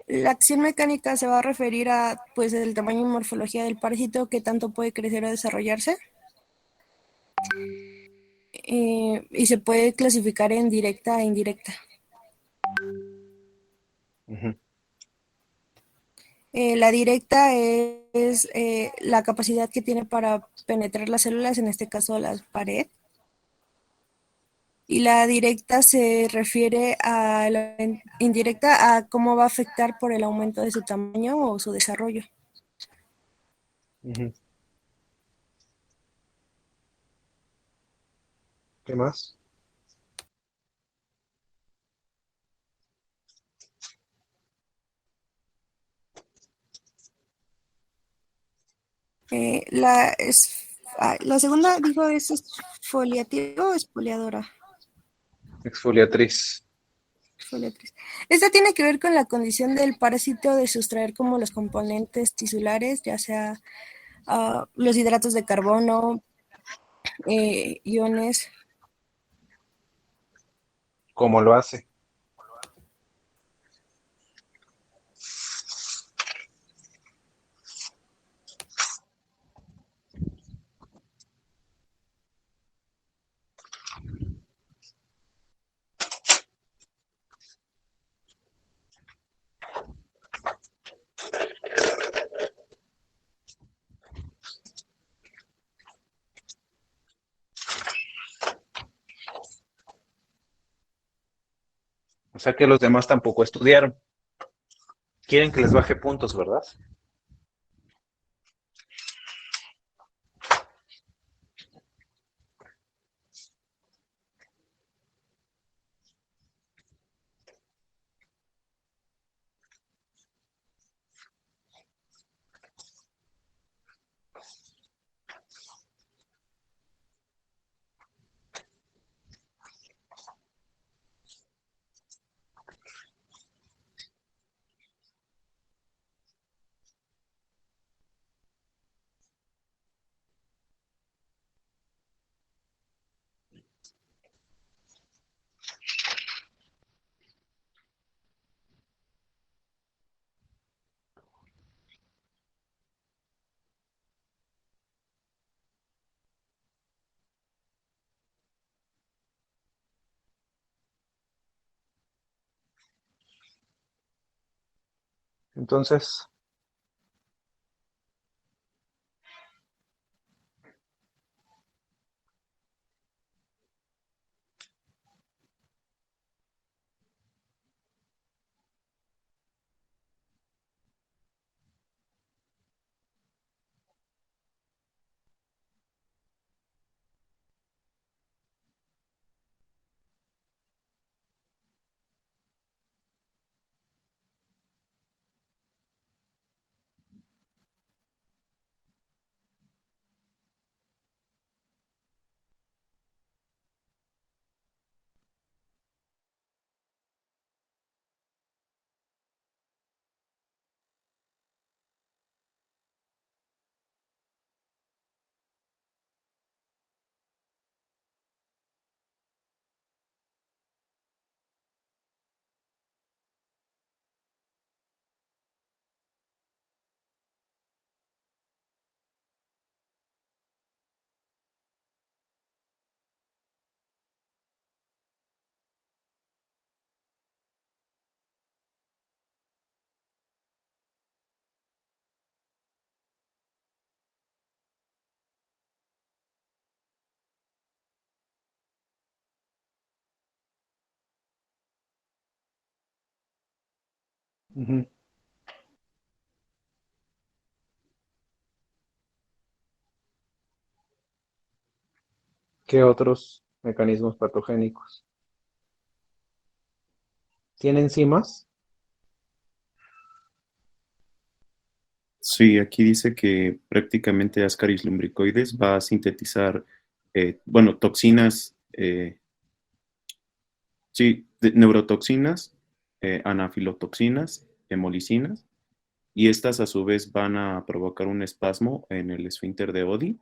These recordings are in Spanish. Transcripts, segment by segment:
La acción mecánica se va a referir a, pues, el tamaño y morfología del parásito, que tanto puede crecer o desarrollarse, y se puede clasificar en directa e indirecta. Ujú. La directa es la capacidad que tiene para penetrar las células, en este caso la pared, y la directa se refiere a la indirecta a cómo va a afectar por el aumento de su tamaño o su desarrollo. Ujú. ¿Qué más? La, la segunda, digo, es exfoliativa o exfoliadora. Exfoliatriz. Exfoliatriz. Esta tiene que ver con la condición del parásito de sustraer como los componentes tisulares, ya sea los hidratos de carbono, iones. ¿Cómo lo hace? O sea que los demás tampoco estudiaron. Quieren que les baje puntos, ¿verdad? Entonces, ujú, ¿qué otros mecanismos patogénicos? ¿Tiene enzimas? Sí, aquí dice que prácticamente Ascaris lumbricoides va a sintetizar, bueno, toxinas, sí, neurotoxinas, anafilotoxinas, hemolicinas, y estas a su vez van a provocar un espasmo en el esfínter de Oddi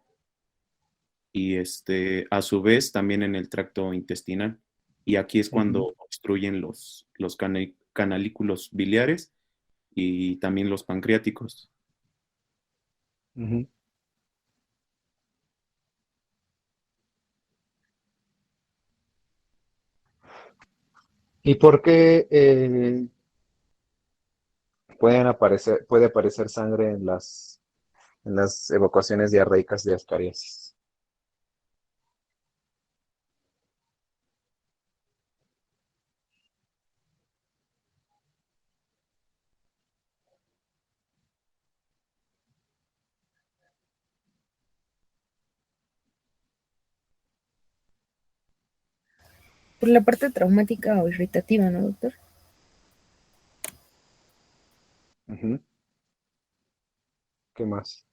y a su vez también en el tracto intestinal. Y aquí es Ujú. cuando obstruyen los canalículos biliares y también los pancreáticos. Ujú. ¿Y por qué puede aparecer sangre en las evacuaciones diarreicas de ascariasis? Por la parte traumática o irritativa, ¿no, doctor? Ujú. ¿Qué más?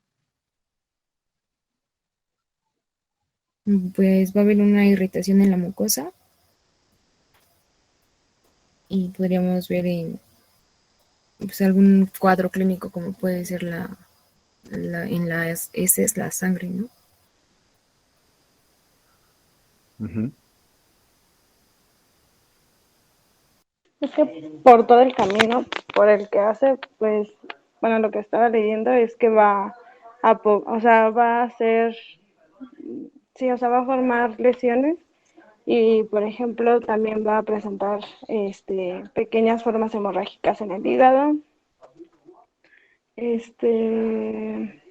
Pues va a haber una irritación en la mucosa y podríamos ver en pues, algún cuadro clínico como puede ser en las heces la sangre, ¿no? Ujú. Es que por todo el camino por el que hace, pues, bueno, lo que estaba leyendo es que o sea, va a hacer, sí, o sea, va a formar lesiones y, por ejemplo, también va a presentar, pequeñas formas hemorrágicas en el hígado, este,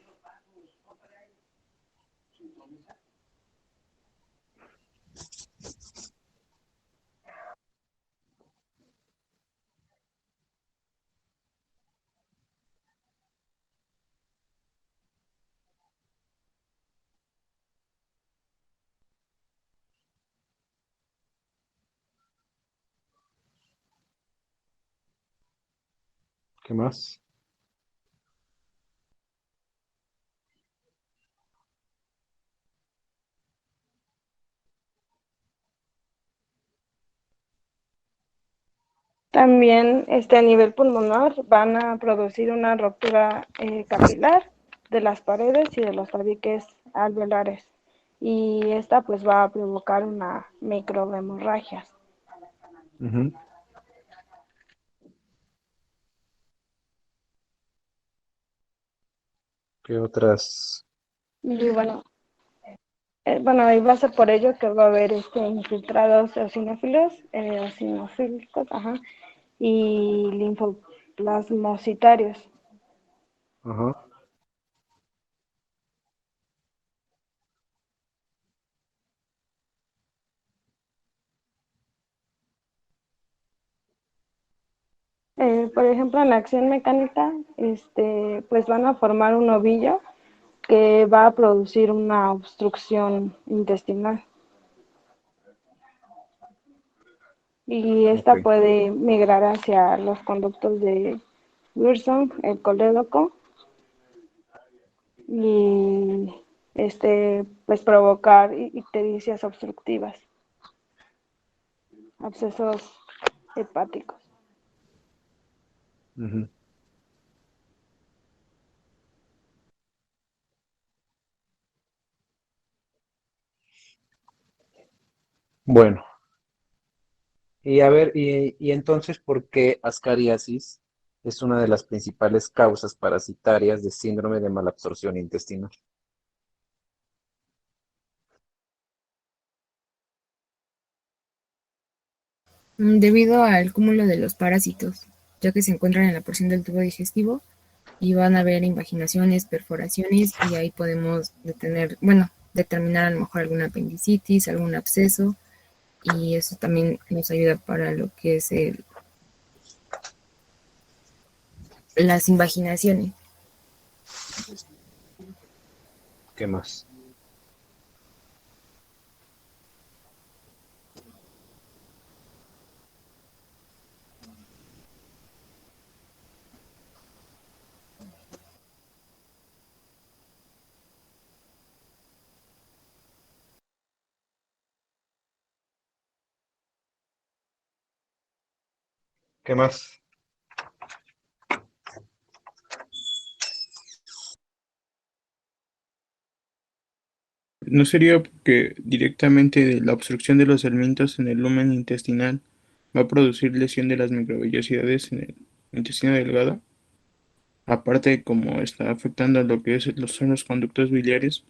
¿Qué más? también, a nivel pulmonar van a producir una ruptura capilar de las paredes y de los tabiques alveolares. Y esta pues va a provocar una microhemorragia. Ujú. ¿Qué otras? Y bueno, y va a ser por ello que va a haber infiltrados eosinofílicos, ajá, y linfoplasmocitarios. Ajá. Por ejemplo, en la acción mecánica, pues van a formar un ovillo que va a producir una obstrucción intestinal. Y Ok. esta puede migrar hacia los conductos de Wilson, el colédoco, y pues provocar ictericias obstructivas, abscesos hepáticos. Ujú. Bueno, y a ver, y entonces, ¿por qué ascariasis es una de las principales causas parasitarias de síndrome de malabsorción intestinal? Debido al cúmulo de los parásitos, ya que se encuentran en la porción del tubo digestivo y van a haber invaginaciones, perforaciones y ahí podemos determinar a lo mejor alguna apendicitis, algún absceso y eso también nos ayuda para lo que es las invaginaciones. ¿Qué más? ¿Qué más? ¿No sería porque directamente de la obstrucción de los alimentos en el lumen intestinal va a producir lesión de las microvellosidades en el intestino delgado? Aparte, como está afectando lo que son los conductos biliares,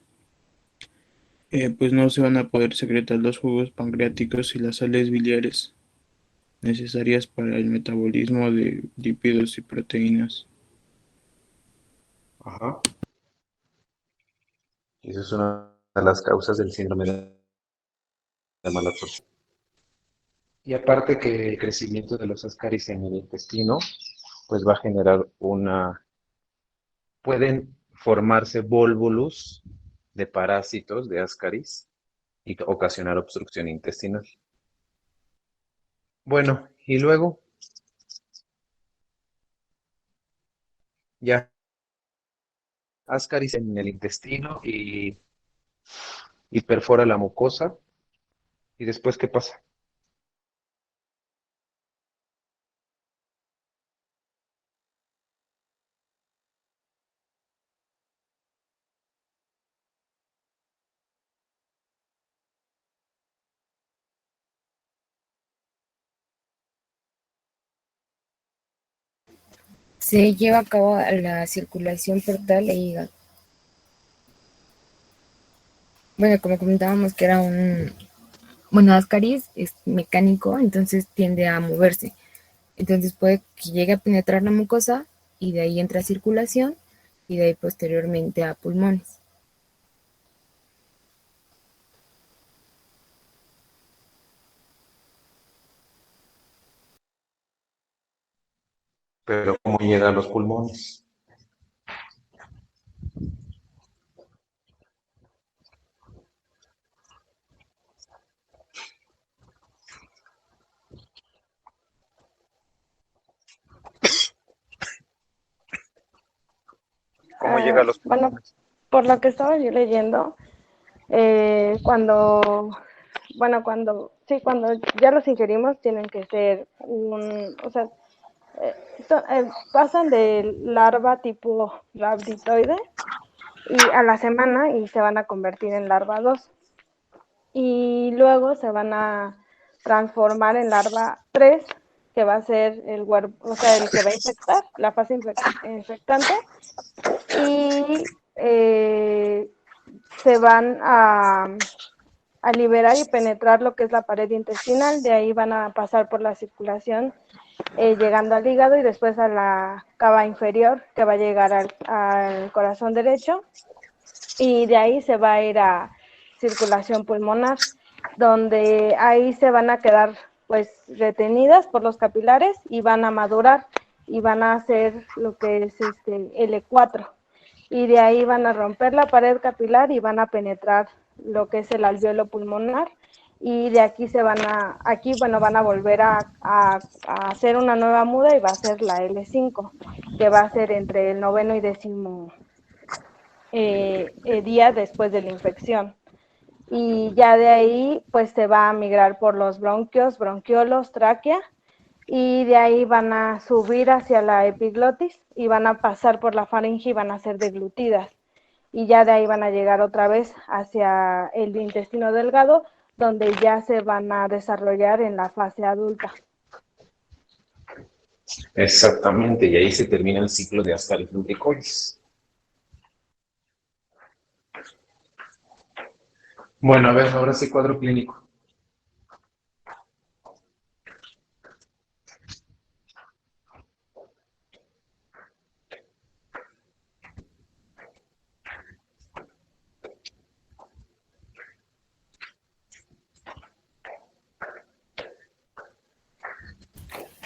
pues no se van a poder secretar los jugos pancreáticos y las sales biliares necesarias para el metabolismo de lípidos y proteínas. Ajá. Y eso es una de las causas del síndrome de mala absorción. Y aparte que el crecimiento de los ascaris en el intestino, pues va a generar pueden formarse volvulus de parásitos de ascaris y ocasionar obstrucción intestinal. Bueno, y luego ya ascaris en el intestino y perfora la mucosa. ¿Y después qué pasa? Se lleva a cabo la circulación portal e hígado. Bueno, como comentábamos que era bueno, Ascaris es mecánico, entonces tiende a moverse. Entonces puede que llegue a penetrar la mucosa y de ahí entra a circulación y de ahí posteriormente a pulmones. Pero ¿cómo llega a los pulmones? ¿Cómo llega a los Bueno, pulmones? por lo que estaba yo leyendo, cuando, bueno, cuando ya los ingerimos tienen que ser o sea, pasan de larva tipo rhabditoide y a la semana y se van a convertir en larva 2 y luego se van a transformar en larva 3 que va a ser o sea, el que va a infectar, la fase infectante y se van a liberar y penetrar lo que es la pared intestinal, de ahí van a pasar por la circulación llegando al hígado y después a la cava inferior que va a llegar al corazón derecho y de ahí se va a ir a circulación pulmonar, donde ahí se van a quedar pues retenidas por los capilares y van a madurar y van a hacer lo que es L4 y de ahí van a romper la pared capilar y van a penetrar lo que es el alveolo pulmonar y de aquí van a volver a hacer una nueva muda y va a ser la L5, que va a ser entre el noveno y décimo día después de la infección. Y ya de ahí pues se va a migrar por los bronquios, bronquiolos, tráquea, y de ahí van a subir hacia la epiglotis y van a pasar por la faringe y van a ser deglutidas. Y ya de ahí van a llegar otra vez hacia el intestino delgado, donde ya se van a desarrollar en la fase adulta. Exactamente, y ahí se termina el ciclo de Ascaris lumbricoides. Bueno, a ver, ahora sí cuadro clínico.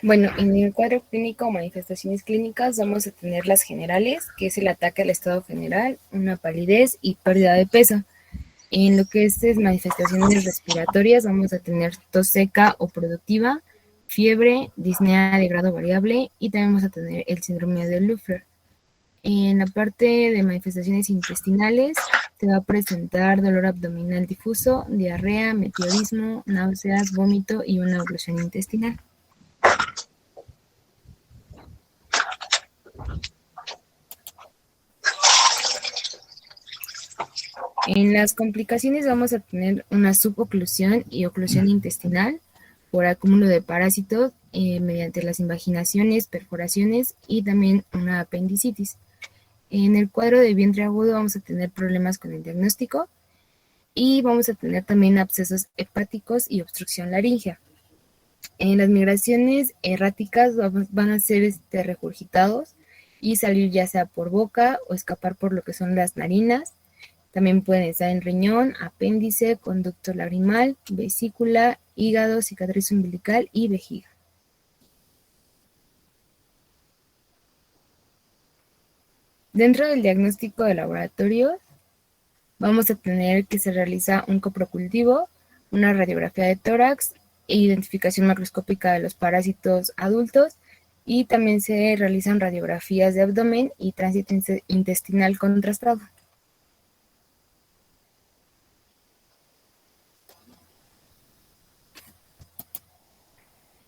Bueno, en el cuadro clínico o manifestaciones clínicas vamos a tener las generales, que es el ataque al estado general, una palidez y pérdida de peso. En lo que es manifestaciones respiratorias vamos a tener tos seca o productiva, fiebre, disnea de grado variable y también vamos a tener el síndrome de Luffer. En la parte de manifestaciones intestinales se va a presentar dolor abdominal difuso, diarrea, meteorismo, náuseas, vómito y una oclusión intestinal. En las complicaciones vamos a tener una suboclusión y oclusión intestinal por acúmulo de parásitos mediante las invaginaciones, perforaciones y también una apendicitis. En el cuadro de vientre agudo vamos a tener problemas con el diagnóstico y vamos a tener también abscesos hepáticos y obstrucción laríngea. En las migraciones erráticas van a ser regurgitados y salir ya sea por boca o escapar por lo que son las narinas. También pueden estar en riñón, apéndice, conducto lagrimal, vesícula, hígado, cicatriz umbilical y vejiga. Dentro del diagnóstico de laboratorio vamos a tener que se realiza un coprocultivo, una radiografía de tórax, identificación macroscópica de los parásitos adultos y también se realizan radiografías de abdomen y tránsito intestinal contrastado.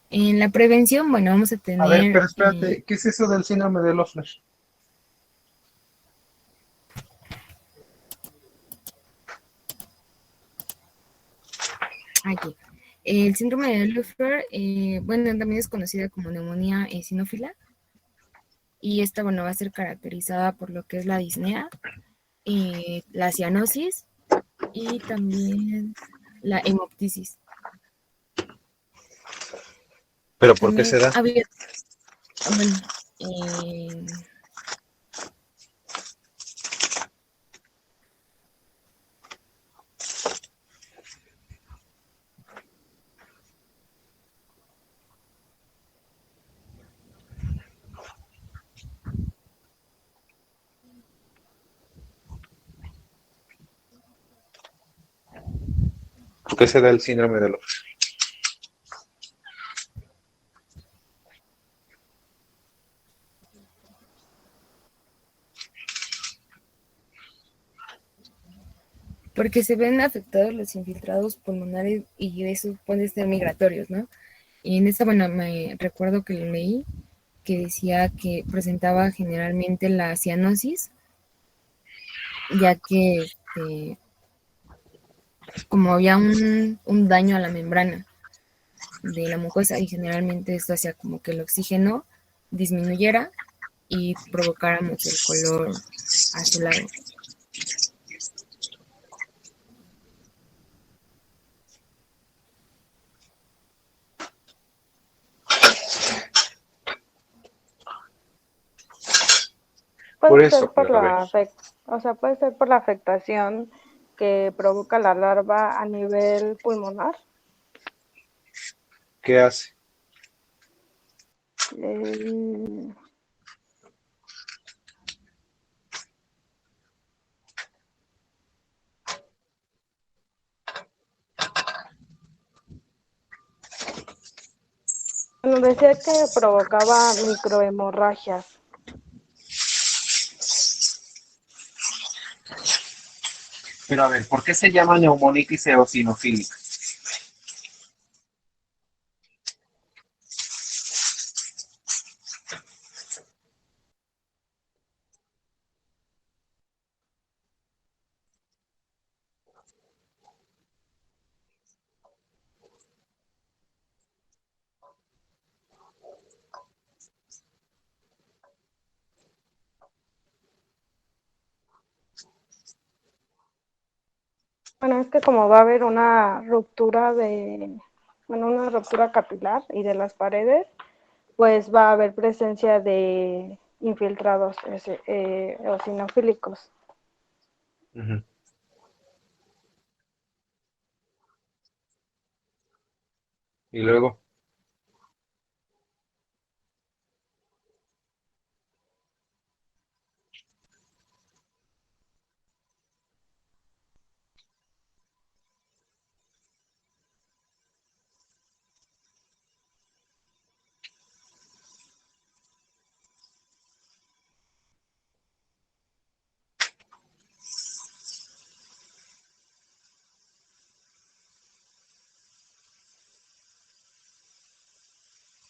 En la prevención, bueno, vamos a A ver, tener... pero espérate, ¿qué es eso del síndrome de Loeffler? Aquí. El síndrome de Loeffler, bueno, también es conocida como neumonía eosinófila y esta, bueno, va a ser caracterizada por lo que es la disnea, la cianosis y también la hemoptisis. ¿Pero por qué se También da? había, bueno, eh, ¿Por qué se da el síndrome de Loeffler? porque se ven afectados los infiltrados pulmonares y eso puede ser migratorios, ¿no? Y en esta, bueno, me recuerdo que leí que decía que presentaba generalmente la cianosis, ya que como había un daño a la membrana de la mucosa y generalmente esto hacía como que el oxígeno disminuyera y provocáramos el color azulado. Por Puede ser eso, por pero a ver, o sea, puede ser por la afectación que provoca la larva a nivel pulmonar. ¿qué hace? Eh, bueno, decía que provocaba microhemorragias. Pero a ver, ¿por qué se llama neumonitis eosinofílica? Bueno, es que como va a haber una ruptura una ruptura capilar y de las paredes, pues va a haber presencia de infiltrados eosinofílicos. Ujú. Y luego,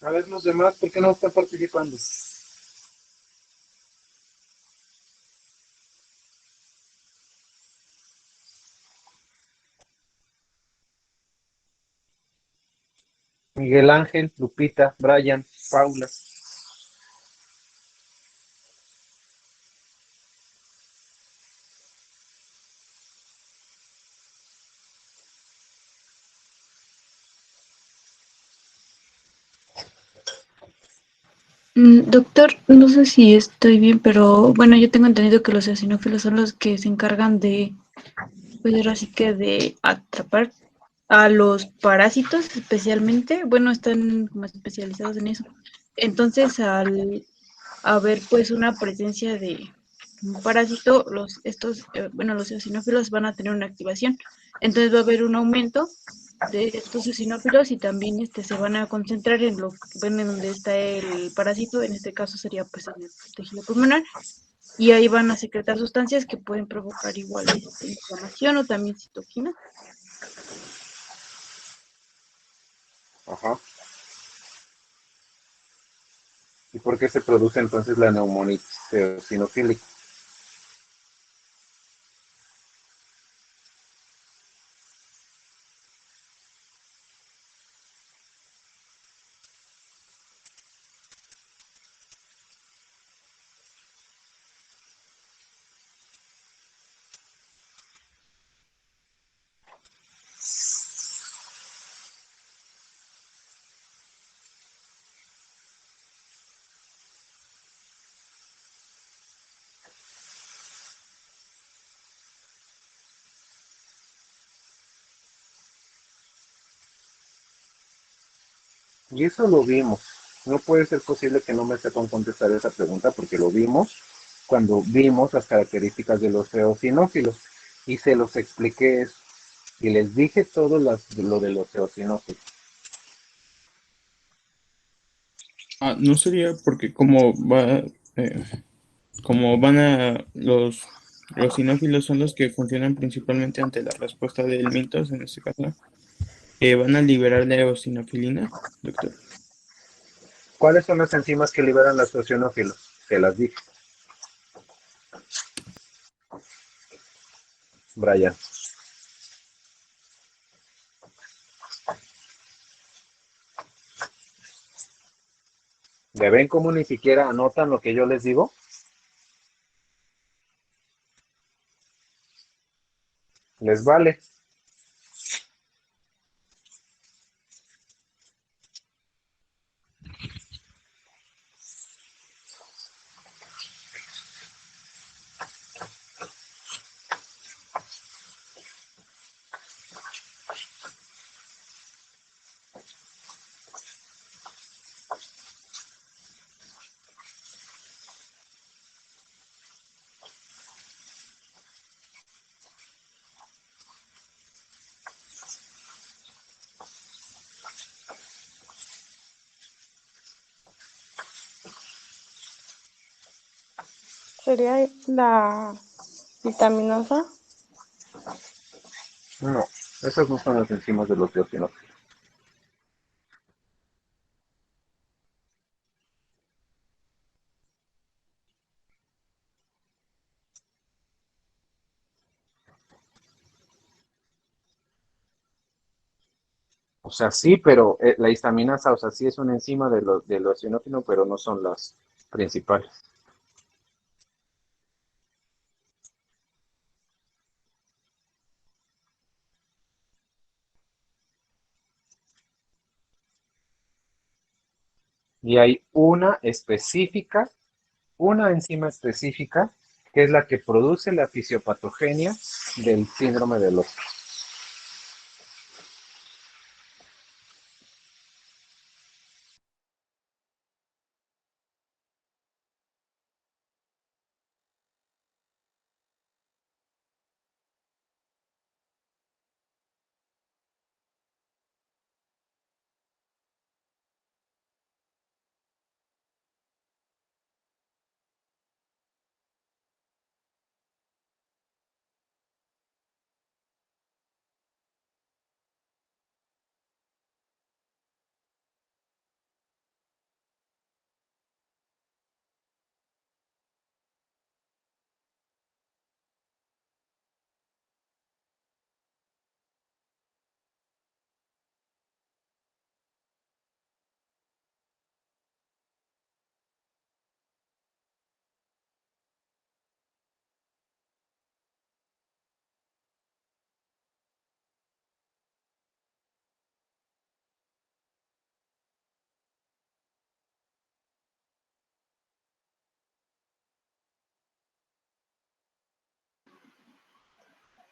a ver los demás, ¿por qué no están participando? Miguel Ángel, Lupita, Brian, Paula. Doctor, no sé si estoy bien, pero bueno, yo tengo entendido que los eosinófilos son los que se encargan de, pues ahora sí que de atrapar a los parásitos especialmente. Bueno, están más especializados en eso. Entonces, al haber pues una presencia de un parásito, los eosinófilos van a tener una activación. Entonces va a haber un aumento de estos eosinófilos y también se van a concentrar en en donde está el parásito, en este caso sería pues en el tejido pulmonar, y ahí van a secretar sustancias que pueden provocar igual inflamación o también citoquinas. Ajá. ¿Y por qué se produce entonces la neumonitis eosinofílica? Y eso lo vimos. No puede ser posible que no me sepan contestar esa pregunta porque lo vimos cuando vimos las características de los eosinófilos y se los expliqué eso. Y les dije todo lo de los eosinófilos. No sería porque eh, como van a los sinófilos son los que funcionan principalmente ante la respuesta del mitos, en este caso, van a liberar la eosinofilina, doctor. ¿Cuáles son las enzimas que liberan los eosinófilos? Se las dije, Brian. ¿Ya ven cómo ni siquiera anotan lo que yo les digo? Les vale. Sería la vitaminosa. No, esas no son las enzimas de los eosinófilos. O sea, sí, pero la histaminasa, o sea, sí es una enzima del eosinófilo, pero no son las principales. Y hay una enzima específica, que es la que produce la fisiopatogenia del síndrome de los.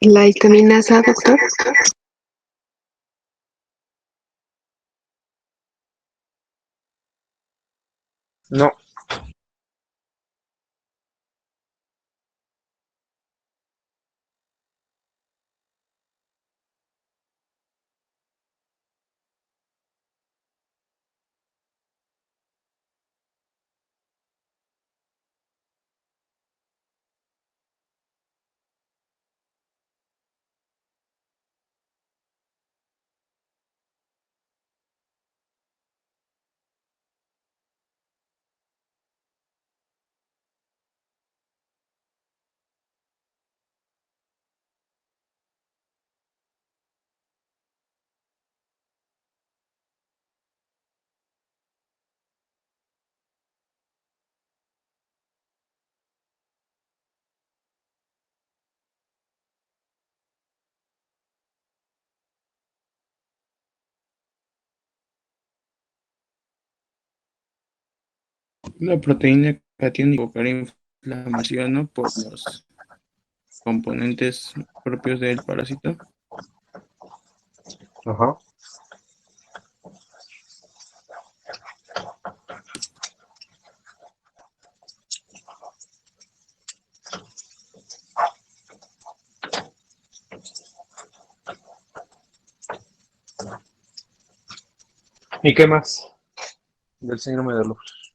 La histamina-A, doctor. No, La proteína que tiene que provocar inflamación, ¿no? Por los componentes propios del parásito. ajá. ¿Y qué más del síndrome de Loeffler?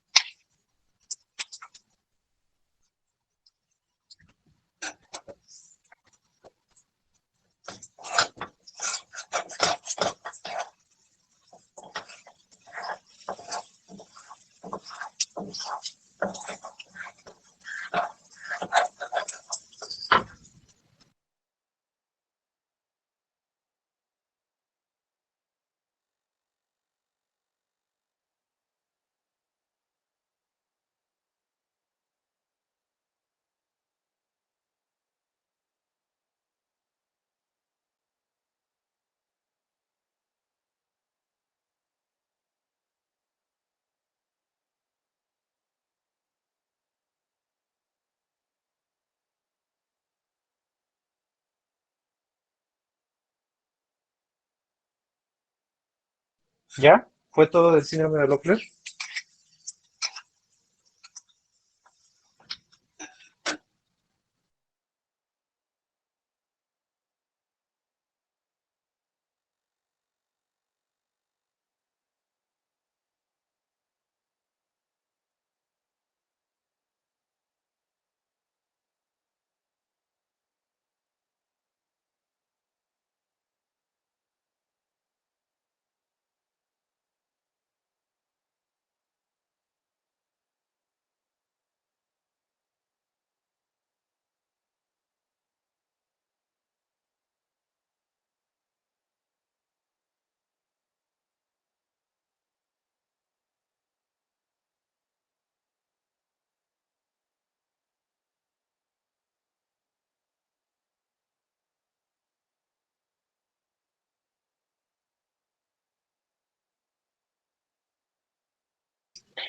¿Ya? ¿Fue todo del síndrome de Loeffler?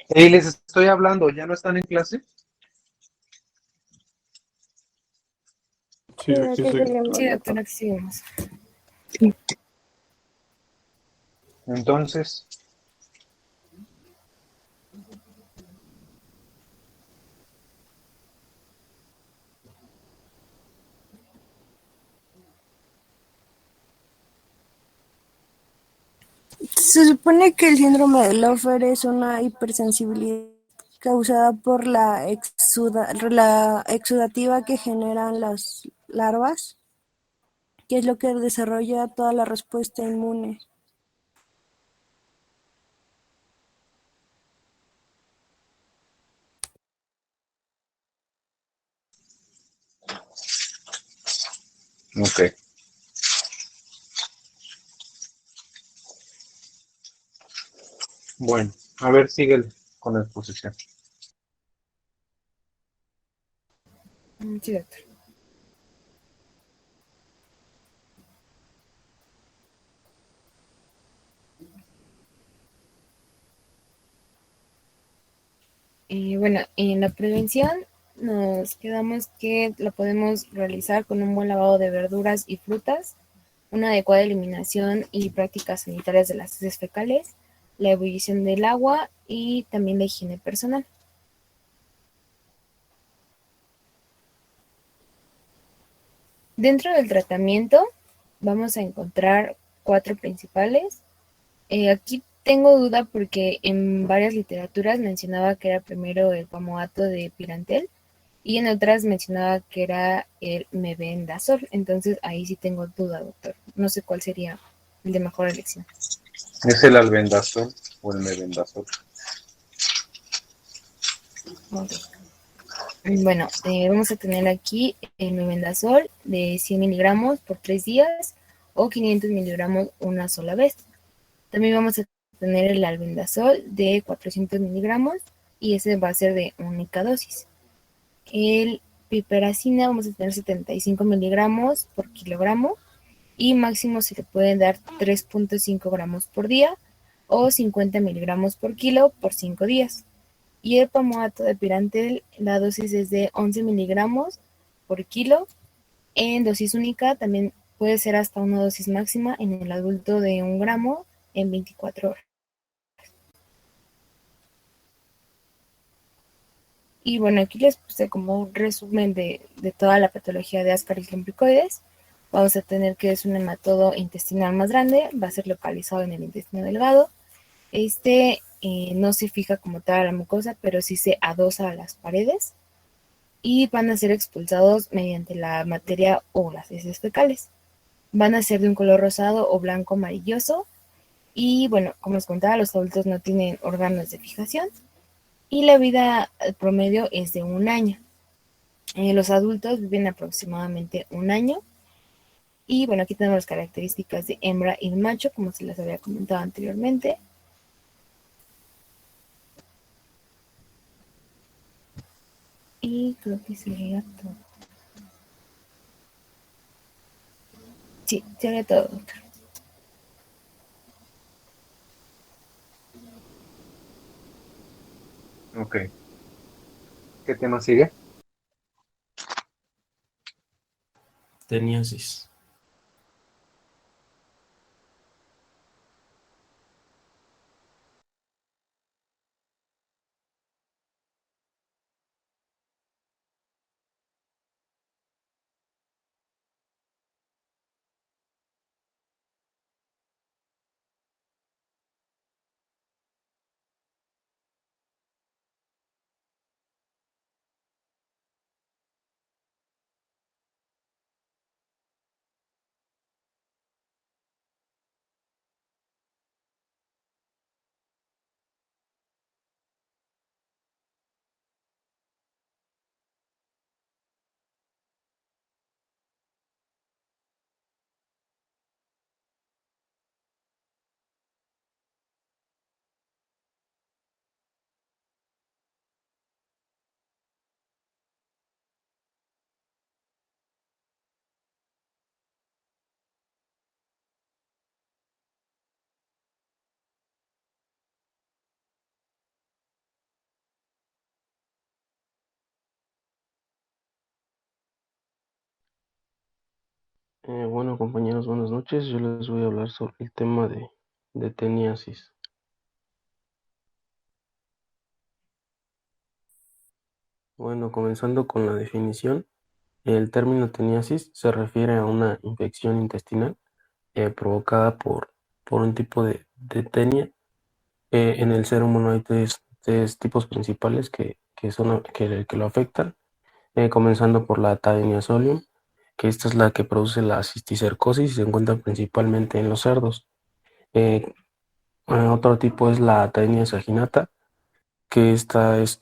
Y les estoy hablando, ¿ya no están en clase? Sí, Sí, aquí aquí estoy. seguimos, Sí, doctor. doctora, que sigamos. Entonces, Se supone que el síndrome de Loeffler es una hipersensibilidad causada por la exudativa que generan las larvas, que es lo que desarrolla toda la respuesta inmune. ok. Bueno, a ver, sigue con la exposición. Sí, doctor. Bueno, en la prevención nos quedamos que lo podemos realizar con un buen lavado de verduras y frutas, una adecuada eliminación y prácticas sanitarias de las heces fecales, la ebullición del agua y también la higiene personal. Dentro del tratamiento vamos a encontrar 4 principales. Aquí tengo duda porque en varias literaturas mencionaba que era primero el pamoato de Pirantel y en otras mencionaba que era el mebendazol. Entonces ahí sí tengo duda, doctor. No sé cuál sería el de mejor elección. ¿Es el albendazol o el mebendazol? Ok. Bueno, vamos a tener aquí el mebendazol de 100 miligramos por 3 días o 500 miligramos una sola vez. También vamos a tener el albendazol de 400 miligramos y ese va a ser de única dosis. El piperacina vamos a tener 75 miligramos por kilogramo y máximo se le pueden dar 3.5 gramos por día o 50 miligramos por kilo por 5 días. Y el pamoato de Pirantel, la dosis es de 11 miligramos por kilo en dosis única, también puede ser hasta una dosis máxima en el adulto de 1 gramo en 24 horas. Y bueno, aquí les puse como un resumen de toda la patología de Ascaris lumbricoides. Vamos a tener que es un hematodo intestinal más grande, va a ser localizado en el intestino delgado. No se fija como tal a la mucosa, pero sí se adosa a las paredes y van a ser expulsados mediante la materia o las heces fecales. Van a ser de un color rosado o blanco amarilloso y bueno, como les contaba, los adultos no tienen órganos de fijación y la vida promedio es de 1 año. Los adultos viven aproximadamente 1 año. Y bueno, aquí tenemos las características de hembra y macho, como se les había comentado anteriormente. Y creo que sería todo. Sí, sería todo, doctor. Ok. ¿Qué tema sigue? Teniasis. Bueno, compañeros, buenas noches. Yo les voy a hablar sobre el tema de teniasis. Bueno, comenzando con la definición, el término teniasis se refiere a una infección intestinal provocada por un tipo de tenia. En el ser humano hay tres tipos principales que lo afectan, comenzando por la Taenia solium, que esta es la que produce la cisticercosis y se encuentra principalmente en los cerdos. Eh, Otro tipo es la Taenia saginata, que esta es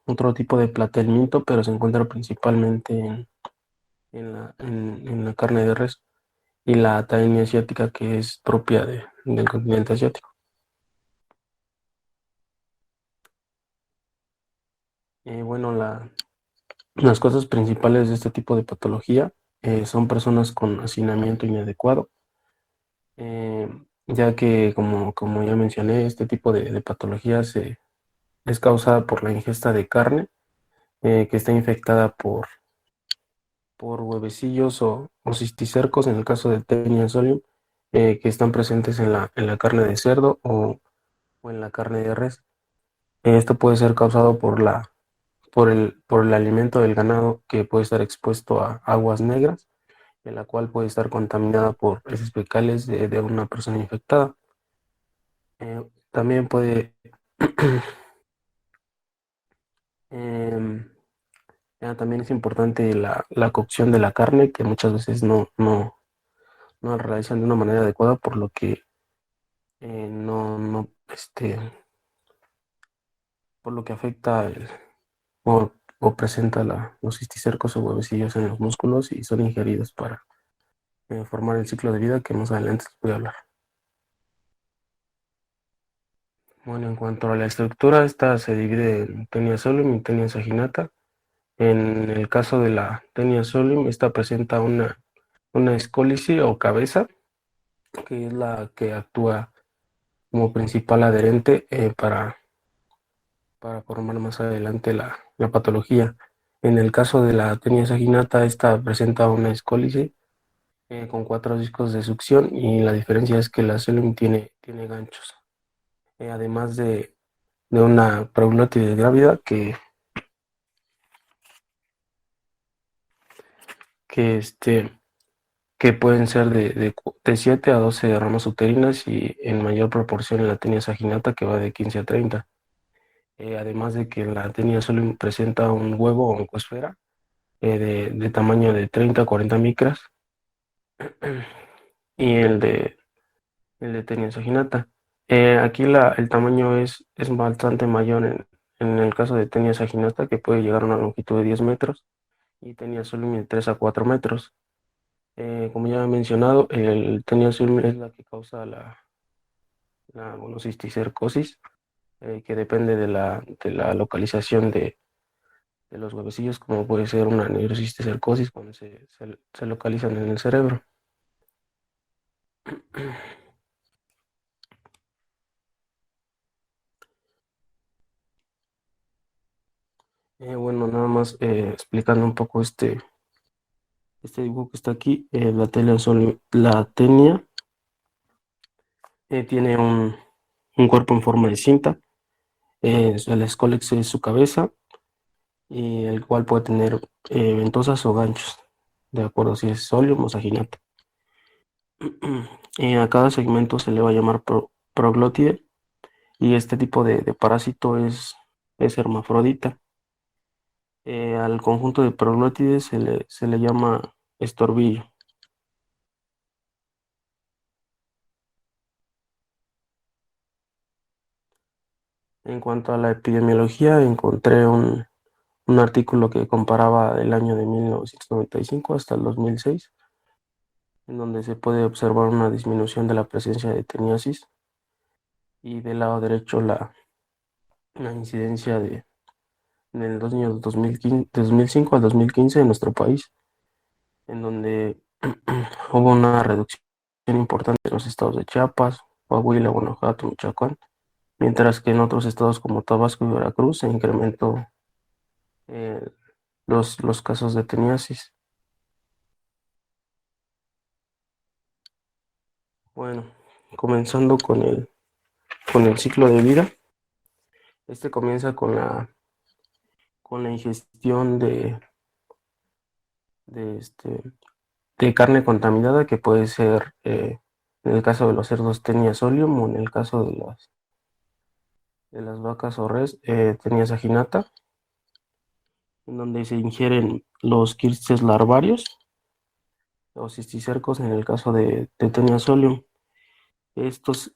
otro tipo de platelmiento, pero se encuentra principalmente en la carne de res, y la Taenia asiática, que es propia del continente asiático. Bueno, las cosas principales de este tipo de patología son personas con hacinamiento inadecuado, eh, ya que como ya mencioné, este tipo de patología es causada por la ingesta de carne que está infectada por huevecillos o cisticercos, en el caso de Taenia solium, que están presentes en la carne de cerdo o en la carne de res. Esto puede ser causado por el alimento del ganado, que puede estar expuesto a aguas negras, en la cual puede estar contaminada por heces fecales de una persona infectada. También puede em, también es importante la cocción de la carne, que muchas veces no la realizan de una manera adecuada, por lo que por lo que afecta o presenta los cisticercos o huevecillos en los músculos y son ingeridos para formar el ciclo de vida que más adelante les voy a hablar. Bueno, en cuanto a la estructura, esta se divide en Taenia solium y Taenia saginata. En el caso de la Taenia solium, esta presenta una escólice o cabeza, que es la que actúa como principal adherente para formar más adelante la patología. En el caso de la Taenia saginata, esta presenta una escólice con 4 discos de succión, y la diferencia es que la solium tiene ganchos. Además de una proglótide grávida que, este, que pueden ser de 7 a 12 ramas uterinas, y en mayor proporción en la Taenia saginata, que va de 15 a 30. Además de que la Taenia solium presenta un huevo o oncosfera de tamaño de 30 a 40 micras, y el de Taenia saginata. Aquí el tamaño es bastante mayor en el caso de Taenia saginata, que puede llegar a una longitud de 10 metros, y Taenia solium de 3 a 4 metros. Como ya he mencionado, el Taenia solium es la que causa la cisticercosis, que depende de la localización de los huevecillos, como puede ser una neurocisticercosis cuando se localizan en el cerebro. Bueno, nada más explicando un poco este dibujo que está aquí. La tenia tiene un cuerpo en forma de cinta. El escólex es su cabeza, y el cual puede tener ventosas o ganchos, de acuerdo si es solium o saginata. A cada segmento se le va a llamar proglótide, y este tipo de parásito es hermafrodita. Al conjunto de proglótides se le llama estorbillo. En cuanto a la epidemiología, encontré un artículo que comparaba el año de 1995 hasta el 2006, en donde se puede observar una disminución de la presencia de teniasis, y del lado derecho la incidencia en el año 2015, 2005 al 2015 en nuestro país, en donde hubo una reducción importante en los estados de Chiapas, Coahuila, Guanajuato, Michoacán, mientras que en otros estados como Tabasco y Veracruz se incrementó eh, los casos de teniasis. Bueno, comenzando con el ciclo de vida, este comienza con la ingestión de, este, de carne contaminada, que puede ser, en el caso de los cerdos, Taenia solium, o en el caso de las vacas o res, Taenia saginata, en donde se ingieren los quistes larvarios o cisticercos en el caso de Taenia solium. Estos,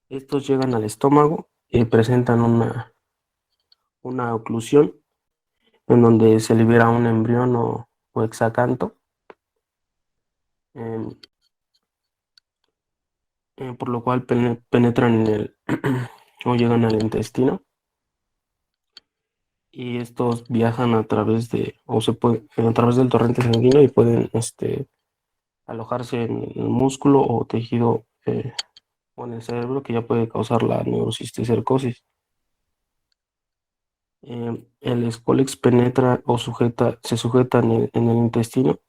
estos llegan al estómago y presentan una oclusión, en donde se libera un embrión o hexacanto, em, por lo cual penetran en el o llegan al intestino, y estos viajan a través a través del torrente sanguíneo, y pueden alojarse en el músculo o tejido o en el cerebro, que ya puede causar la neurocisticercosis. El Scolex penetra o se sujeta en el intestino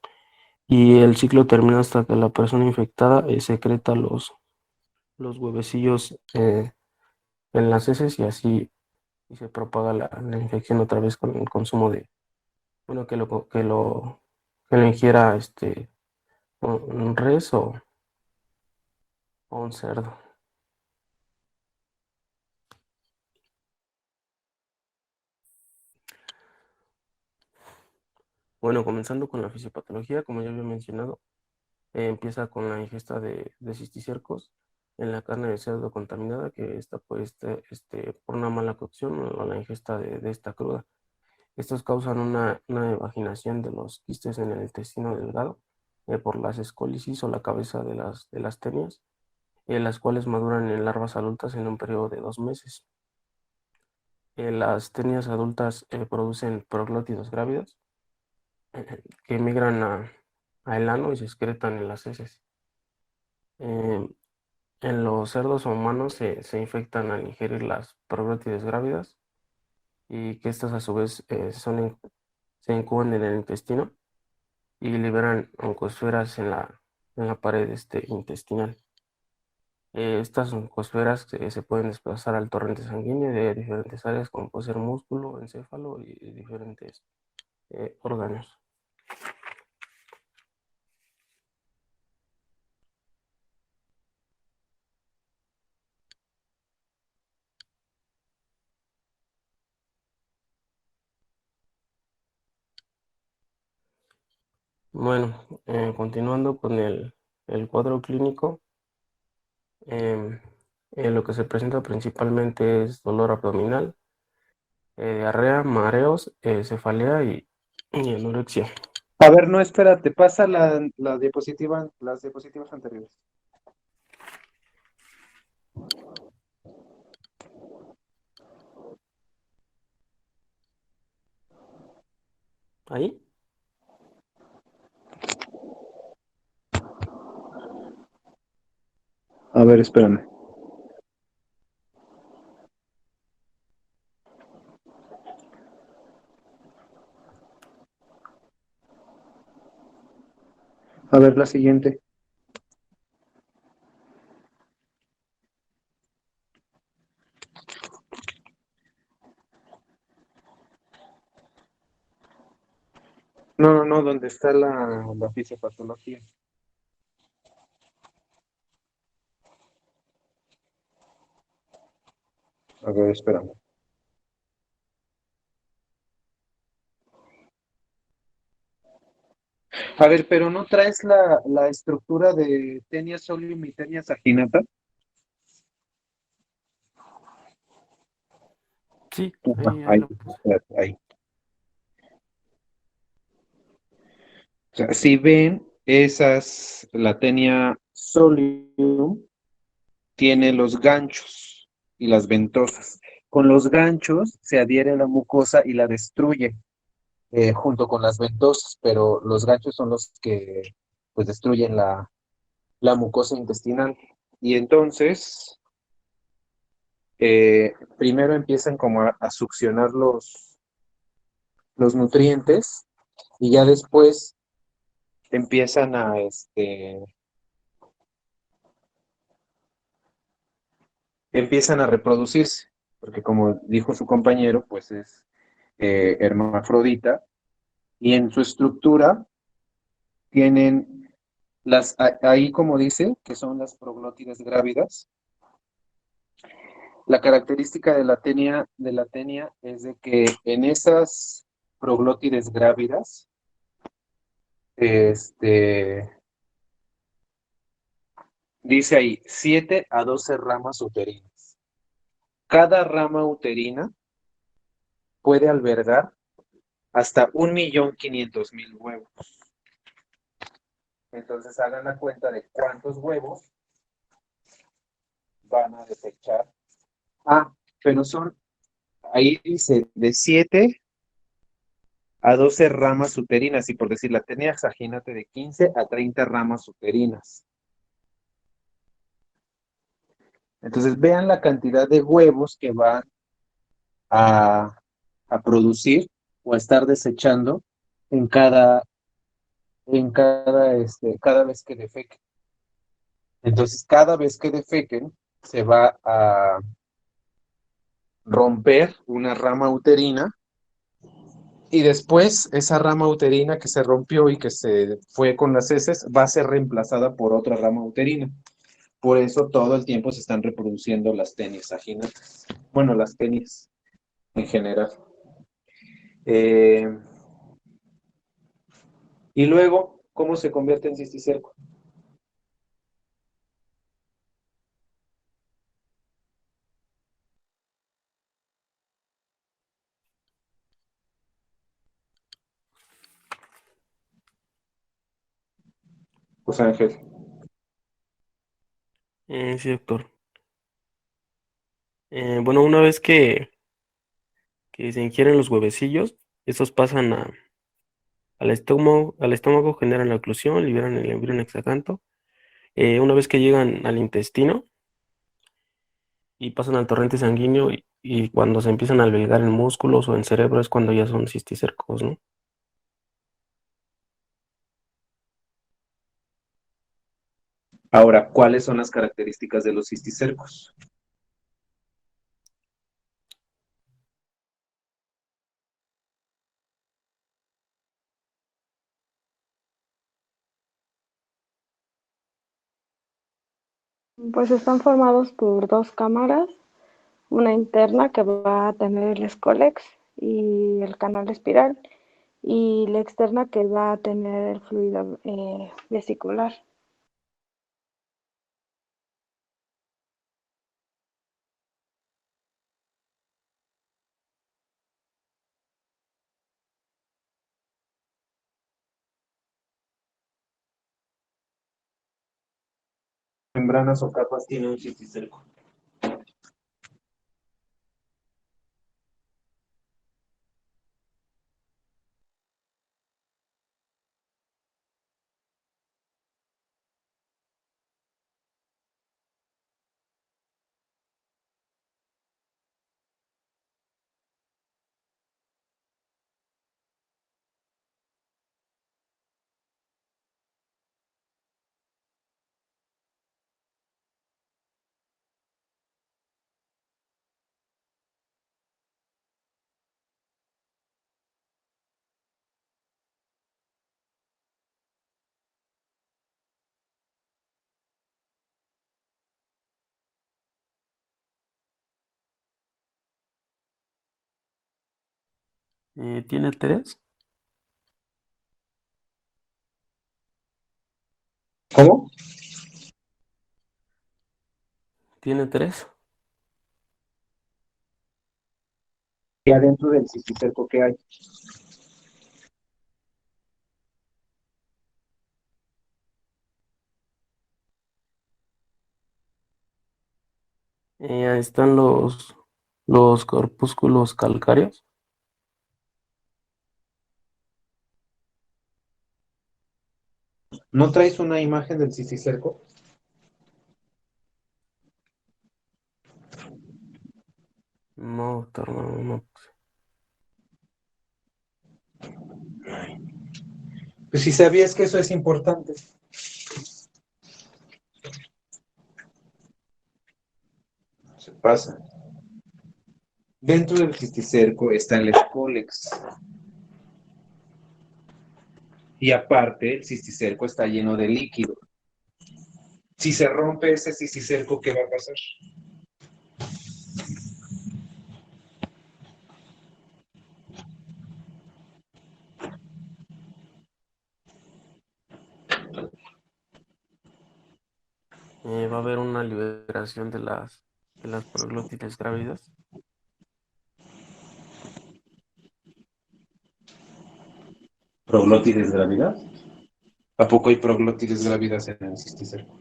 y el ciclo termina hasta que la persona infectada secreta los huevecillos en las heces y así y se propaga la infección otra vez con el consumo de, bueno, que lo ingiera un res o un cerdo. Bueno, comenzando con la fisiopatología, como ya había mencionado, empieza con la ingesta de cisticercos en la carne de cerdo contaminada, que está pues, por una mala cocción o la ingesta de esta cruda. Estos causan una evaginación de los quistes en el intestino delgado por las escólisis o la cabeza de las tenias, las cuales maduran en larvas adultas en un periodo de 2 meses. Las tenias adultas producen proglótidos grávidos que migran a el ano y se excretan en las heces. Eh, en los cerdos humanos se infectan al ingerir las proglótides grávidas y que estas a su vez se incuban en el intestino y liberan oncosferas en la pared intestinal. Estas oncosferas se pueden desplazar al torrente sanguíneo de diferentes áreas, como puede ser músculo, encéfalo y diferentes órganos. Bueno, continuando con el cuadro clínico, em, lo que se presenta principalmente es dolor abdominal, diarrea, mareos, cefalea y anorexia. A ver, no, espérate, pasa la diapositiva, las diapositivas anteriores. ¿Ahí? A ver, espérame. A ver, la siguiente. No, ¿dónde está la fisiopatología? A ver, espérame. A ver, pero ¿no traes la estructura de tenia solium y tenia saginata? Sí, Ajá, ahí ahí, lo puse. espérate, ahí. O sea, si ven, la tenia solium tiene los ganchos y las ventosas. Con los ganchos se adhiere a la mucosa y la destruye junto con las ventosas, pero los ganchos son los que pues destruyen la mucosa intestinal. Y entonces, primero empiezan como a succionar los nutrientes y ya después empiezan empiezan a reproducirse, porque como dijo su compañero, pues es hermafrodita, y en su estructura tienen ahí como dice, que son las proglótides grávidas. La característica de la tenia es de que en esas proglótides grávidas, dice ahí 7 a 12 ramas uterinas. Cada rama uterina puede albergar hasta 1.500.000 huevos. Entonces hagan la cuenta de cuántos huevos van a desechar. Pero ahí dice de 7 a 12 ramas uterinas, y por decir la tenia, imagínate de 15 a 30 ramas uterinas. Entonces vean la cantidad de huevos que van a a producir o a estar desechando en cada vez que defequen. Entonces, cada vez que defequen, se va a romper una rama uterina y después esa rama uterina que se rompió y que se fue con las heces va a ser reemplazada por otra rama uterina. Por eso todo el tiempo se están reproduciendo las tenias aginatas. Bueno, las tenias en general. Eh, y luego, ¿cómo se convierte en cisticerco? José Ángel. Sí, doctor. Bueno, una vez que se ingieren los huevecillos, estos pasan al estómago, generan la oclusión, liberan el embrión exaganto. Una vez que llegan al intestino y pasan al torrente sanguíneo y cuando se empiezan a alveolar en músculos o en cerebro es cuando ya son cisticercos, ¿no? Ahora, ¿cuáles son las características de los cisticercos? Pues están formados por dos cámaras, una interna que va a tener el escólex y el canal espiral, y la externa que va a tener el fluido vesicular. Membranas o capas tiene un cisticerco. ¿Tiene tres? ¿Cómo? ¿Tiene tres? Y adentro del cisticerco, ¿qué hay? Ahí están los corpúsculos calcáreos. ¿No traes una imagen del cisticerco? No, doctor, no, no. Pues si sabías que eso es importante. Se pasa. Dentro del cisticerco está el escólex. Y aparte, el cisticerco está lleno de líquido. Si se rompe ese cisticerco, ¿qué va a pasar? Va a haber una liberación de las proglótides grávidas. ¿Proglótides grávidas? ¿A poco hay proglótides grávidas en el cisticerco?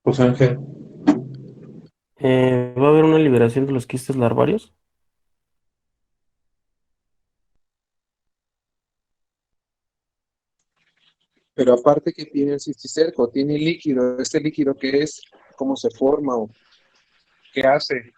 José Ángel. ¿Va a haber una liberación de los quistes larvarios? Pero aparte que tiene el cisticerco, tiene líquido. ¿Este líquido qué es? ¿Cómo se forma o qué hace?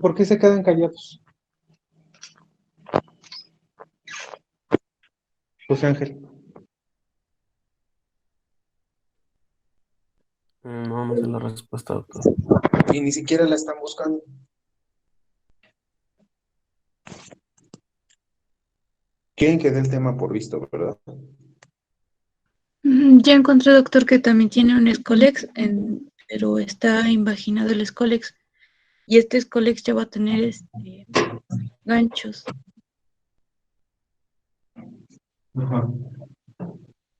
¿Por qué se quedan callados? José Ángel. No, no sé la respuesta, doctor. Y ni siquiera la están buscando. Quieren que dé el tema por visto, ¿verdad? Ya encontré, doctor, que también tiene un Scolex, pero está invaginado el Scolex. Y este Scolex ya va a tener ganchos. Ajá.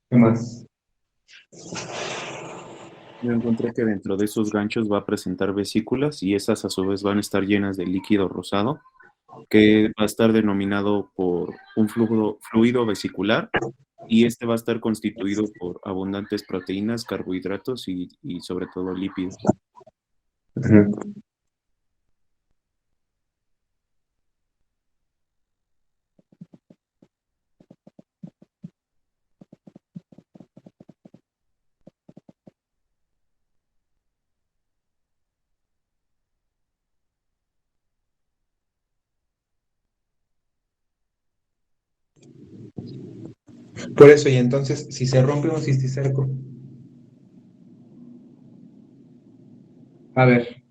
¿Qué más? Yo encontré que dentro de esos ganchos va a presentar vesículas y esas a su vez van a estar llenas de líquido rosado, que va a estar denominado por un fluido vesicular y este va a estar constituido por abundantes proteínas, carbohidratos y sobre todo lípidos. Ujú. Por eso, y entonces, si se rompe un cisticerco, a ver,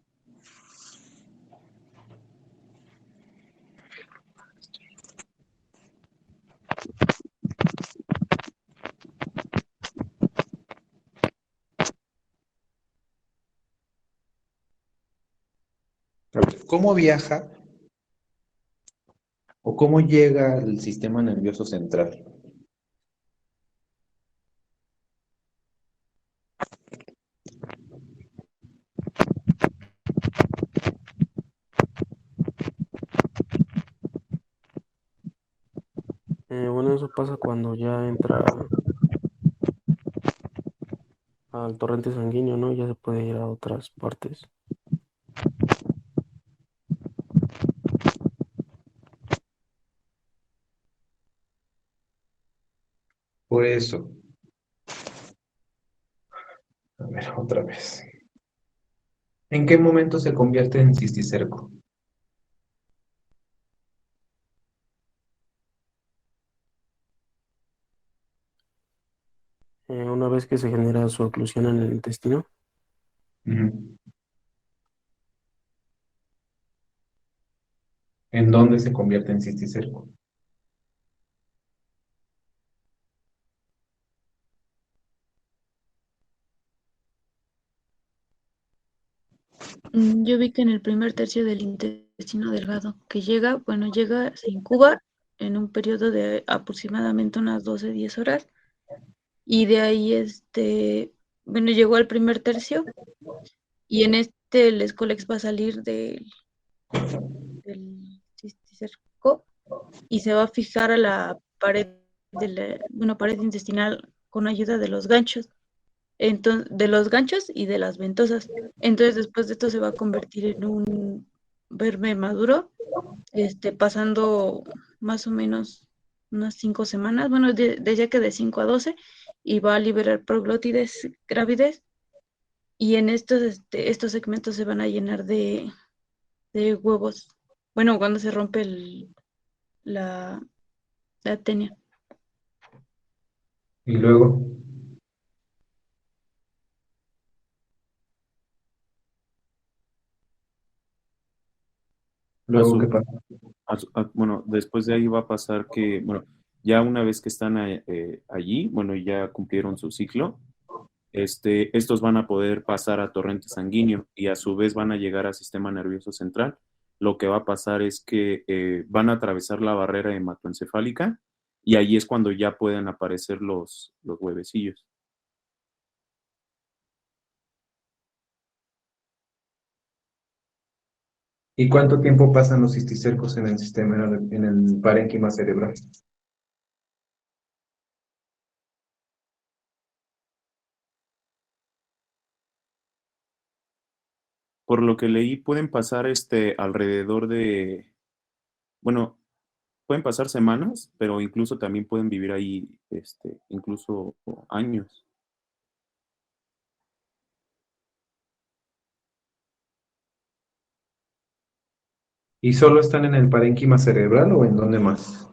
¿cómo viaja o cómo llega al sistema nervioso central? Bueno, eso pasa cuando ya entra al torrente sanguíneo, ¿no? Ya se puede ir a otras partes. Por eso, a ver, otra vez. ¿En qué momento se convierte en cisticerco? Una vez que se genera su oclusión en el intestino, Ujú. ¿En dónde se convierte en cisticerco? Yo vi que en el primer tercio del intestino delgado, que llega, se incuba en un periodo de aproximadamente unas 12, 10 horas, y de ahí, llegó al primer tercio, y el Escolex va a salir del cisticerco y se va a fijar a la pared pared intestinal con ayuda de los ganchos. Entonces, de los ganchos y de las ventosas. Entonces, después de esto se va a convertir en un verme maduro, pasando más o menos unas 5 semanas, bueno, ya que de 5 a 12, y va a liberar proglótides gravides, y en estos segmentos se van a llenar de huevos. Bueno, cuando se rompe la, la tenia. Y luego, A luego, ¿qué su, pasa? bueno, después de ahí va a pasar que, bueno, ya una vez que están allí, bueno, ya cumplieron su ciclo, estos van a poder pasar a torrente sanguíneo y a su vez van a llegar al sistema nervioso central. Lo que va a pasar es que van a atravesar la barrera hematoencefálica y ahí es cuando ya pueden aparecer los huevecillos. ¿Y cuánto tiempo pasan los cisticercos en el sistema, en el parénquima cerebral? Por lo que leí, pueden pasar alrededor de, bueno, pueden pasar semanas, pero incluso también pueden vivir ahí, incluso años. ¿Y solo están en el parénquima cerebral o en dónde más?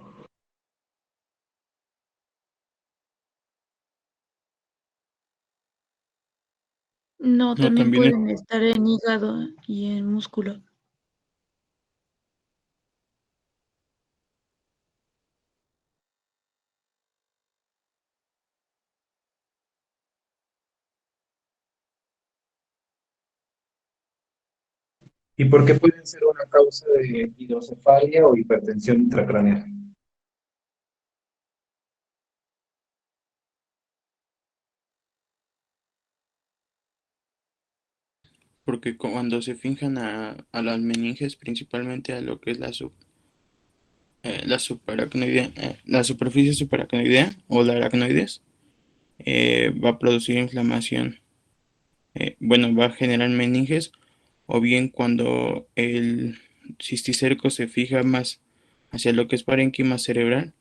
No, No, también también pueden estar en hígado y en músculo. ¿Y por qué pueden ser una causa de hidrocefalia o hipertensión intracraneal? porque cuando se fijan a las meninges, principalmente a lo que es la subaracnoidea, la superficie subaracnoidea o la aracnoides, va a producir inflamación. Bueno, va a generar meninges, o bien cuando el cisticerco se fija más hacia lo que es parénquima cerebral,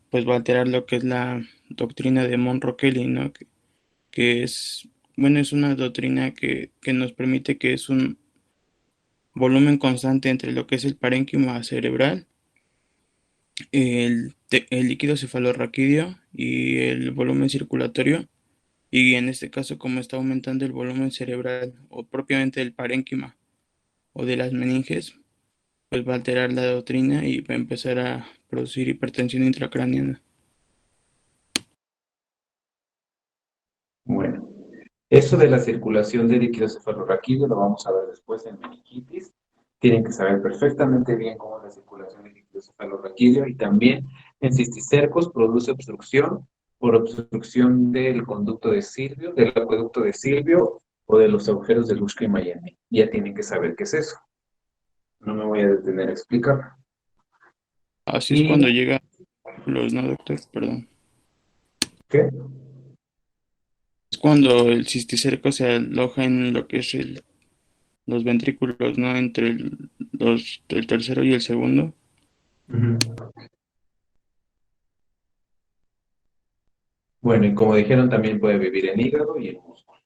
pues va a alterar lo que es la doctrina de Monroe-Kelly, ¿no? Que es, bueno, es una doctrina que nos permite que es un volumen constante entre lo que es el parénquima cerebral, el líquido cefalorraquídeo y el volumen circulatorio. Y en este caso, como está aumentando el volumen cerebral o propiamente el parénquima o de las meninges, pues va a alterar la doctrina y va a empezar a producir hipertensión intracraneana. Bueno, eso de la circulación de líquido cefalorraquídeo lo vamos a ver después en meningitis. Tienen que saber perfectamente bien cómo es la circulación de líquido cefalorraquídeo y también en cisticercos produce obstrucción por obstrucción del conducto de Silvio, del acueducto de Silvio o de los agujeros de Luschke y Miami. Ya tienen que saber qué es eso. No me voy a detener a explicar. Así es ¿Y cuando llega los, no, doctor, perdón. qué? Es cuando el cisticerco se aloja en lo que es los ventrículos, ¿no? Entre el tercero y el segundo. Ujú. Bueno, y como dijeron, también puede vivir en hígado y en músculo.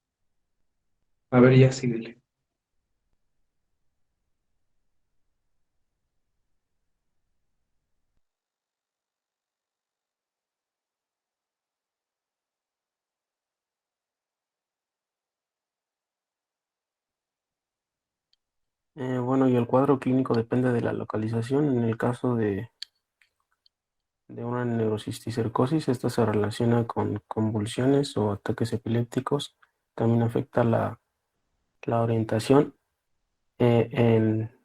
A ver, ya síguele. Bueno, y el cuadro clínico depende de la localización. En el caso de una neurocisticercosis, esta se relaciona con convulsiones o ataques epilépticos. También afecta la orientación,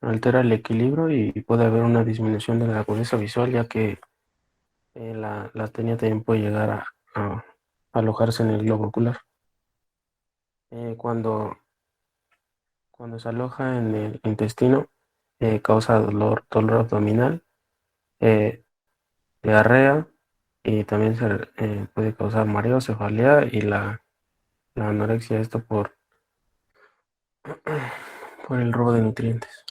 altera el equilibrio y puede haber una disminución de la agudeza visual, ya que la tenia también puede llegar a alojarse en el globo ocular. Eh, cuando, Cuando se aloja en el intestino, causa dolor abdominal, eh, diarrea y también puede causar mareo, cefalea y la anorexia, esto por el robo de nutrientes.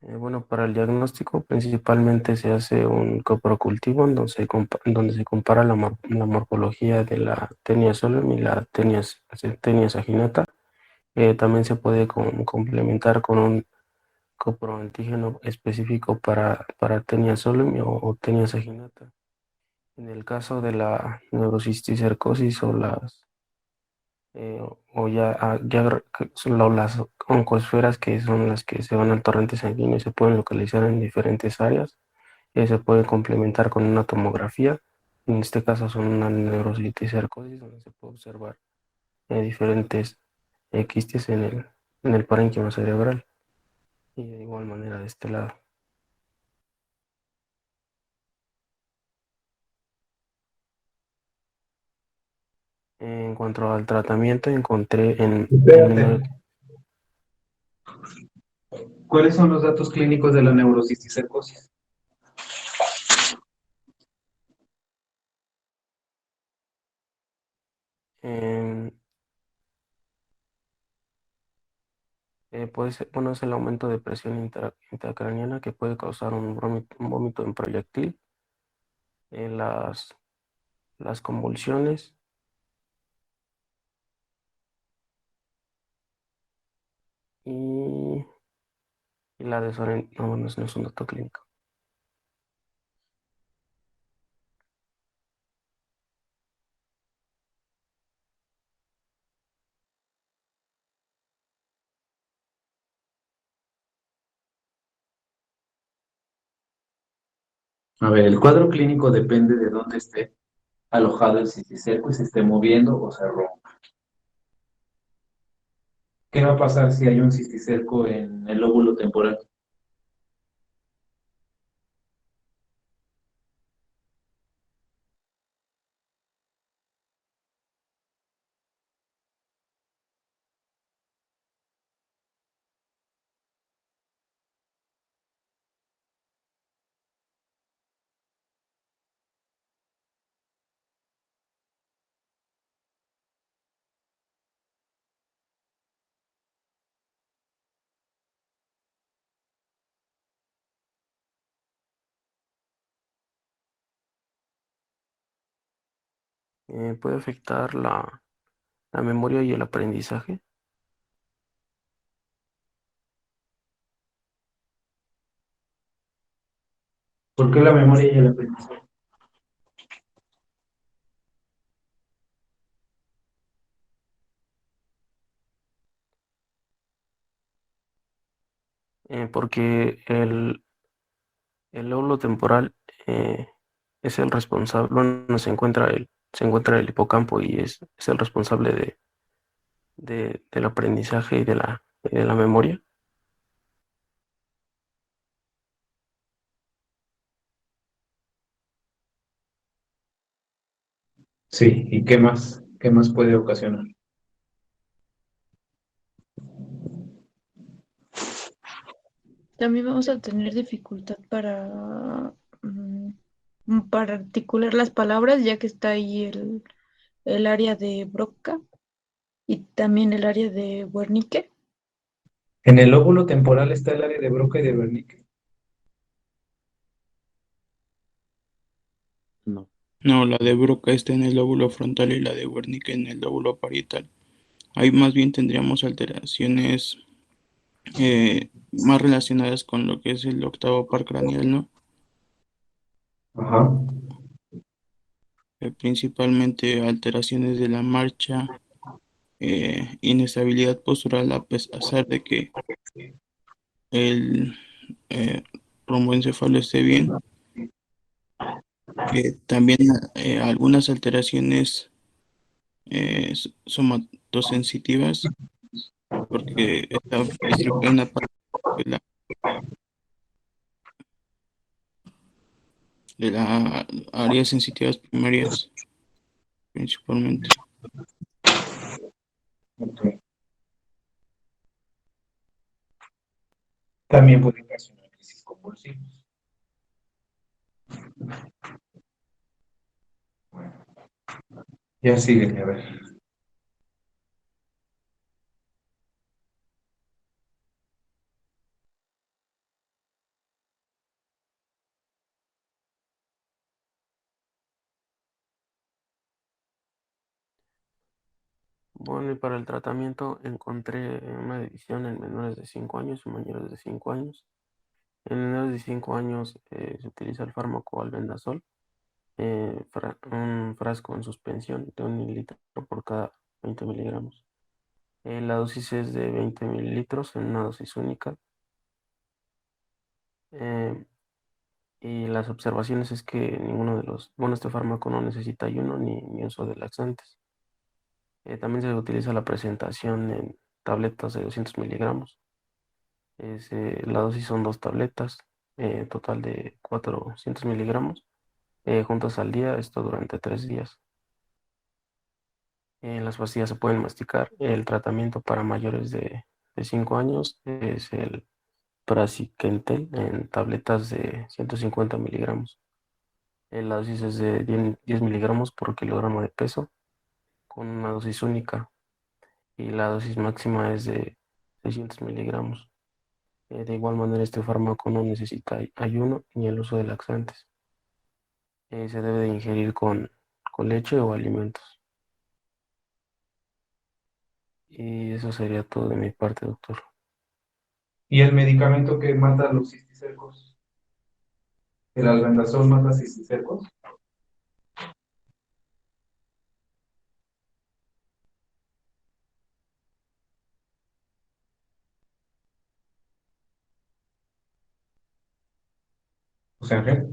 Bueno, para el diagnóstico principalmente se hace un coprocultivo en donde se compara la morfología de la Taenia soleum y la Taenia saginata. También se puede complementar con un coproantígeno específico para Taenia soleum o Taenia saginata. En el caso de la neurocisticercosis son las oncoesferas, que son las que se van al torrente sanguíneo y se pueden localizar en diferentes áreas. Se puede complementar con una tomografía. En este caso son una neurocisticercosis donde se puede observar diferentes quistes en el parénquima cerebral. Y de igual manera de este lado. En cuanto al tratamiento, encontré Espérate. ¿Cuáles son los datos clínicos de la neurocisticercosis? en- puede ser, bueno, es el aumento de presión intracraniana que puede causar un vómito en proyectil, en las convulsiones y, y la desorientación. No, bueno, eso no es un dato clínico. A ver, el cuadro clínico depende de dónde esté alojado el cisticerco y se esté moviendo o se rompa. ¿Qué va a pasar si hay un cisticerco en el lóbulo temporal? Puede afectar la memoria y el aprendizaje. ¿Por qué la memoria y el aprendizaje? Porque el lóbulo temporal es el responsable, bueno, se encuentra el hipocampo y es el responsable del aprendizaje y de la memoria. Sí, ¿y qué más? ¿Qué más puede ocasionar? También vamos a tener dificultad para articular las palabras, ya que está ahí el área de Broca y también el área de Wernicke. En el lóbulo temporal está el área de Broca y de Wernicke. No. No, la de Broca está en el lóbulo frontal y la de Wernicke en el lóbulo parietal. Ahí más bien tendríamos alteraciones más relacionadas con lo que es el octavo par craneal, ¿no? Ajá. Principalmente alteraciones de la marcha, inestabilidad postural a pesar de que el eh, romboencéfalo esté bien. También algunas alteraciones somatosensitivas, porque está una parte de de las áreas sensitivas primarias, principalmente. Ok. También puede ocasionar crisis convulsivas. Bueno, ya síguele, a ver. Bueno, y para el tratamiento encontré una división en menores de 5 años y mayores de 5 años. En menores de 5 años se utiliza el fármaco albendazol, un frasco en suspensión de 1 mililitro por cada 20 miligramos. La dosis es de 20 mililitros en una dosis única. eh, y las observaciones es que ninguno de este fármaco no necesita ayuno ni uso de laxantes. También se utiliza la presentación en tabletas de 200 miligramos. La dosis son 2 tabletas, total de 400 miligramos, juntas al día, esto durante 3 días. Las pastillas se pueden masticar. El tratamiento para mayores de 5 años es el praziquantel en tabletas de 150 miligramos. La dosis es de 10 miligramos por kilogramo de peso, con una dosis única, y la dosis máxima es de 600 miligramos. De igual manera, este fármaco no necesita ayuno ni el uso de laxantes. Se debe de ingerir con leche o alimentos. Y eso sería todo de mi parte, doctor. ¿Y el medicamento que mata los cisticercos? ¿El albendazol mata cisticercos? José Ángel.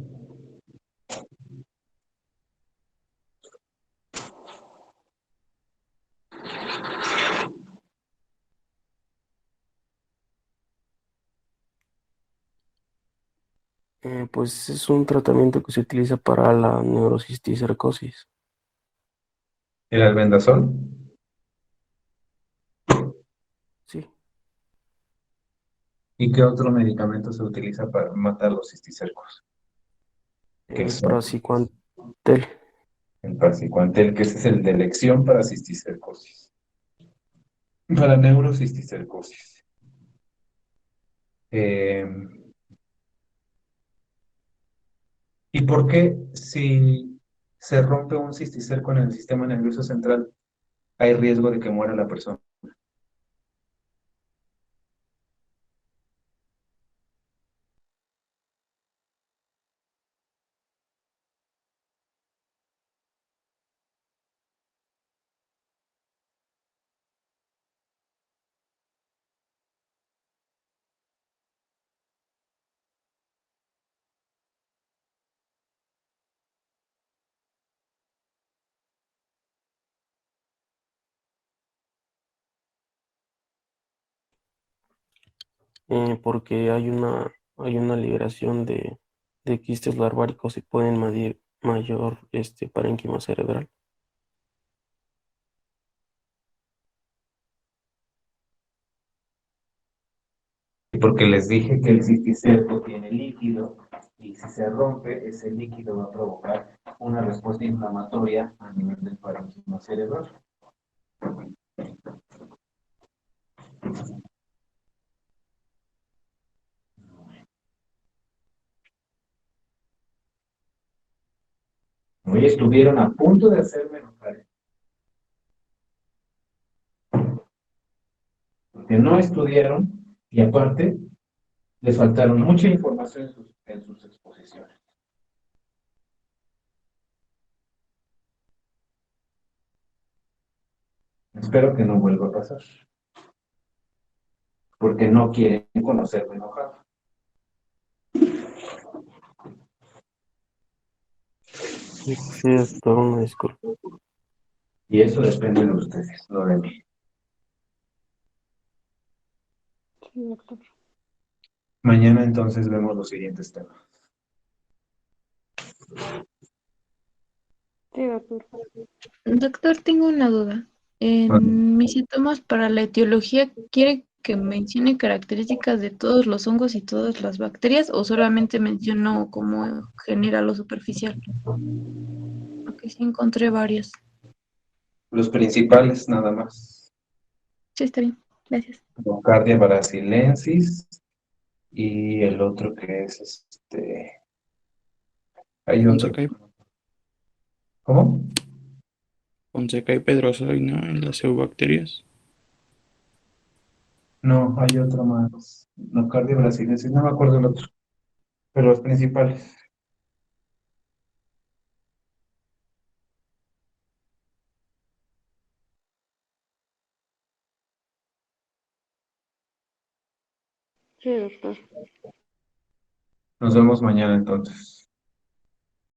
Pues es un tratamiento que se utiliza para la neurocisticercosis. ¿El albendazol? Sí, ¿Y qué otro medicamento se utiliza para matar los cisticercos? Que son praziquantel. el praziquantel, que ese es el de elección para cisticercosis. Para neurocisticercosis. Eh, ¿Y por qué si se rompe un cisticerco en el sistema nervioso central hay riesgo de que muera la persona? Porque hay una liberación de quistes larváricos y pueden medir mayor parénquima cerebral. Porque les dije que el cisticerco tiene líquido y si se rompe, ese líquido va a provocar una respuesta inflamatoria a nivel del parénquima cerebral. Hoy estuvieron a punto de hacerme enojar, porque no estudiaron y aparte les faltaron mucha información en sus exposiciones. Espero que no vuelva a pasar, porque no quieren conocerme enojado. Sí, doctor, una disculpa. Y eso depende de ustedes, no de mí. Sí, doctor. Mañana entonces vemos los siguientes temas. Sí, doctor. Doctor, tengo una duda. En mis síntomas para la etiología, ¿quiere que mencione características de todos los hongos y todas las bacterias o solamente menciono como general o superficial? Porque sí encontré varias. Los principales nada más. Sí, está bien. Gracias. Nocardia brasilensis y el otro que es hay otro. Fonseca y, ¿Cómo? Fonseca y Pedroso, ¿no? En las eubacterias. No, hay otro más. Nocardia brasilensis, no me acuerdo el otro. Pero los principales. Sí, doctor. Nos vemos mañana entonces.